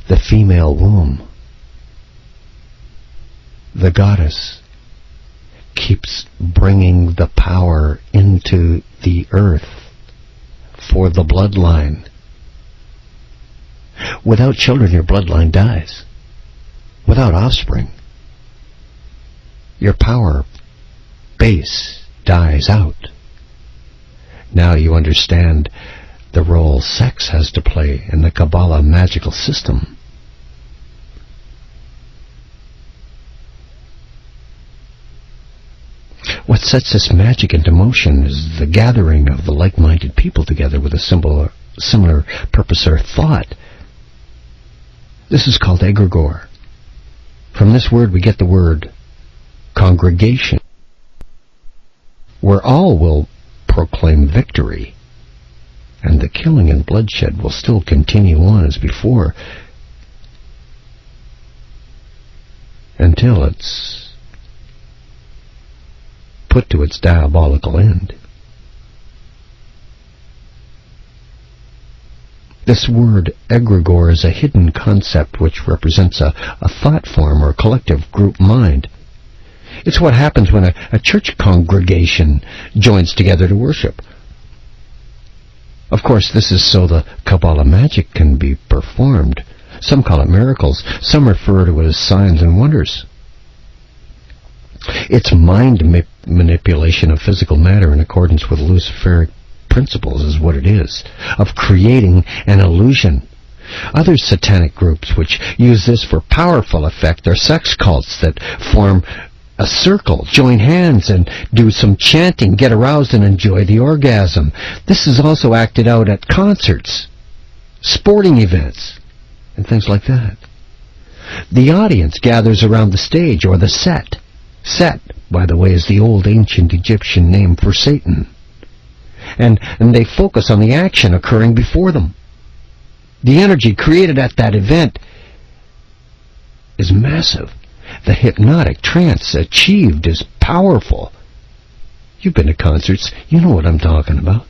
The female womb, the goddess, keeps bringing the power into the earth for the bloodline. Without children, your bloodline dies. Without offspring, your power base dies out. Now you understand the role sex has to play in the Kabbalah magical system. What sets this magic into motion is the gathering of the like-minded people together with a similar purpose or thought. This is called egregore. From this word we get the word congregation, where all will proclaim victory, and the killing and bloodshed will still continue on as before until it's put to its diabolical end. This word egregore is a hidden concept which represents a thought form or collective group mind. It's what happens when a church congregation joins together to worship. Of course, this is so the Kabbalah magic can be performed. Some call it miracles. Some refer to it as signs and wonders. It's mind manipulation of physical matter in accordance with Luciferic principles is what it is, of creating an illusion. Other satanic groups which use this for powerful effect are sex cults that form a circle, join hands, and do some chanting, get aroused, and enjoy the orgasm. This is also acted out at concerts, sporting events, and things like that. The audience gathers around the stage, or the Sept. Set, by the way, is the old ancient Egyptian name for Satan. And they focus on the action occurring before them. The energy created at that event is massive. The hypnotic trance achieved is powerful. You've been to concerts, you know what I'm talking about.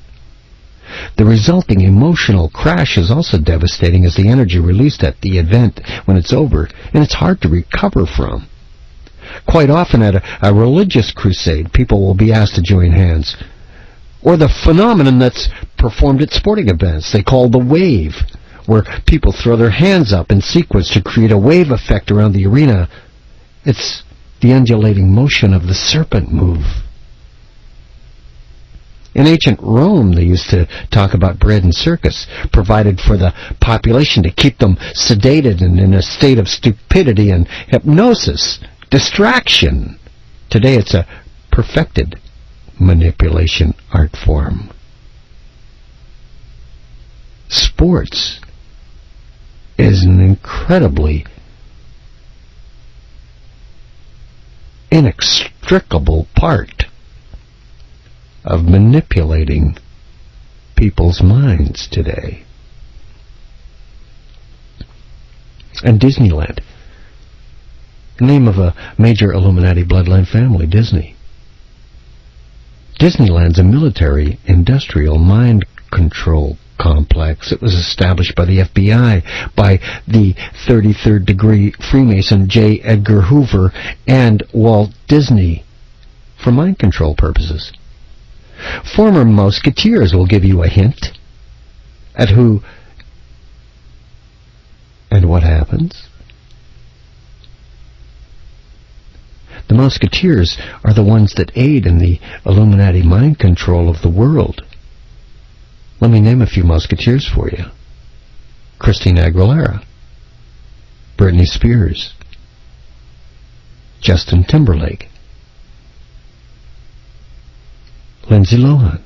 The resulting emotional crash is also devastating as the energy released at the event when it's over, and it's hard to recover from. Quite often at a religious crusade, people will be asked to join hands. Or the phenomenon that's performed at sporting events, they call the wave, where people throw their hands up in sequence to create a wave effect around the arena. It's the undulating motion of the serpent move. In ancient Rome, they used to talk about bread and circus, provided for the population to keep them sedated and in a state of stupidity and hypnosis, distraction. Today it's a perfected manipulation art form. Sports is an incredibly inextricable part of manipulating people's minds today. And Disneyland, the name of a major Illuminati bloodline family, Disney. Disneyland's a military, industrial, mind control complex. It was established by the FBI, by the 33rd degree Freemason J. Edgar Hoover, and Walt Disney for mind control purposes. Former Musketeers will give you a hint at who and what happens. The Musketeers are the ones that aid in the Illuminati mind control of the world. Let me name a few Musketeers for you. Christina Aguilera, Britney Spears, Justin Timberlake, Lindsay Lohan.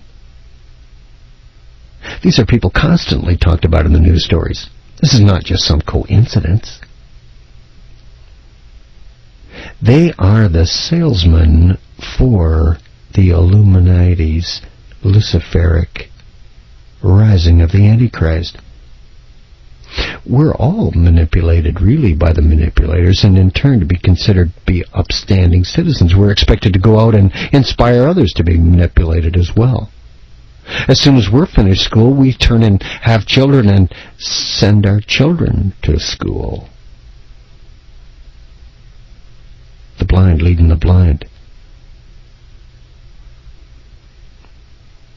These are people constantly talked about in the news stories. This is not just some coincidence. They are the salesmen for the Illuminati's Luciferic rising of the Antichrist. We're all manipulated, really, by the manipulators, and in turn to be considered to be upstanding citizens. We're expected to go out and inspire others to be manipulated as well. As soon as we're finished school, we turn and have children and send our children to school. The blind leading the blind.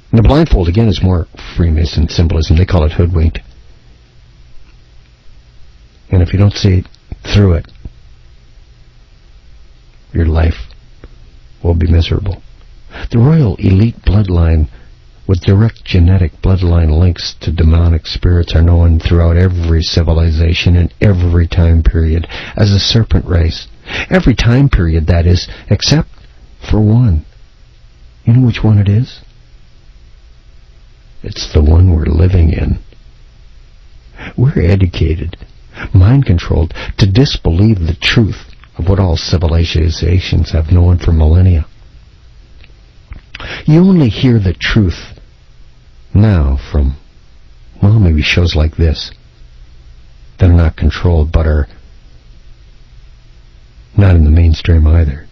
And the blindfold, again, is more Freemason symbolism. They call it hoodwinked. And if you don't see through it, your life will be miserable. The royal elite bloodline with direct genetic bloodline links to demonic spirits are known throughout every civilization and every time period as the serpent race. Every time period, that is, except for one. You know which one it is? It's the one we're living in. We're educated, mind-controlled, to disbelieve the truth of what all civilizations have known for millennia. You only hear the truth now from, well, maybe shows like this that are not controlled but are not in the mainstream either.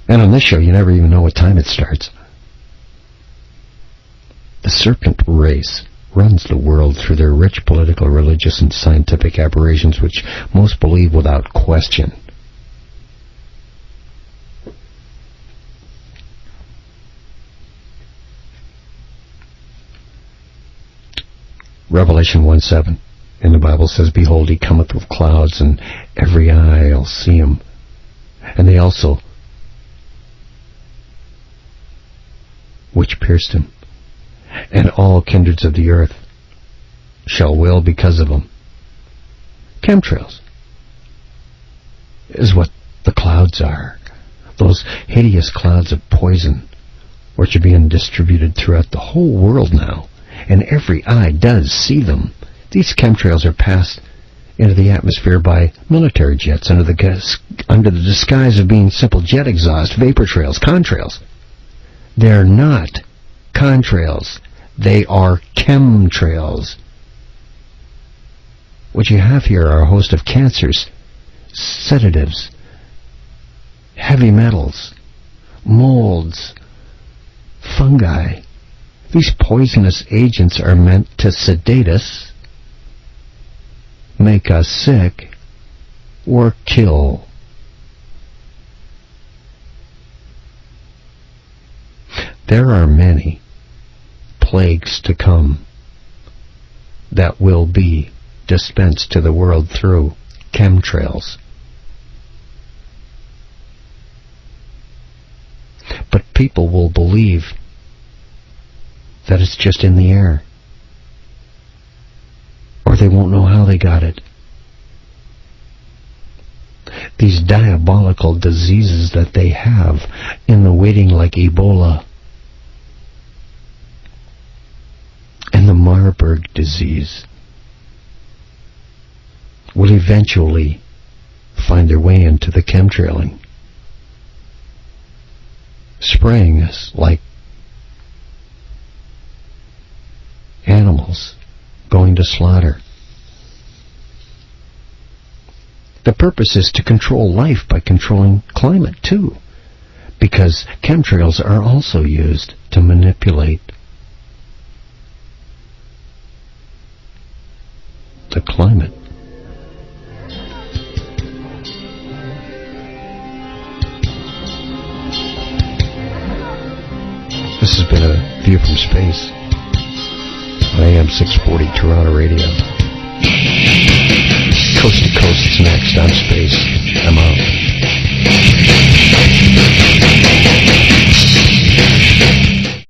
And on this show, you never even know what time it starts. The serpent race runs the world through their rich political, religious, and scientific aberrations, which most believe without question. Revelation 1:7 in the Bible says, "Behold, he cometh with clouds, and every eye will see him. And they also which pierced him, and all kindreds of the earth shall wail because of him." Chemtrails is what the clouds are. Those hideous clouds of poison, which are being distributed throughout the whole world now, and every eye does see them. These chemtrails are passed into the atmosphere by military jets under the disguise of being simple jet exhaust, vapor trails, contrails. They're not contrails. They are chemtrails. What you have here are a host of cancers, sedatives, heavy metals, molds, fungi. These poisonous agents are meant to sedate us, make us sick, or kill. There are many plagues to come that will be dispensed to the world through chemtrails. But people will believe that it's just in the air, or they won't know how they got it. These diabolical diseases that they have in the waiting, like Ebola and the Marburg disease, will eventually find their way into the chemtrailing, spraying us like animals going to slaughter. The purpose is to control life by controlling climate too, because chemtrails are also used to manipulate the climate. This has been a view from space on AM 640 Toronto Radio. Coast to Coast's next on Space. I'm out.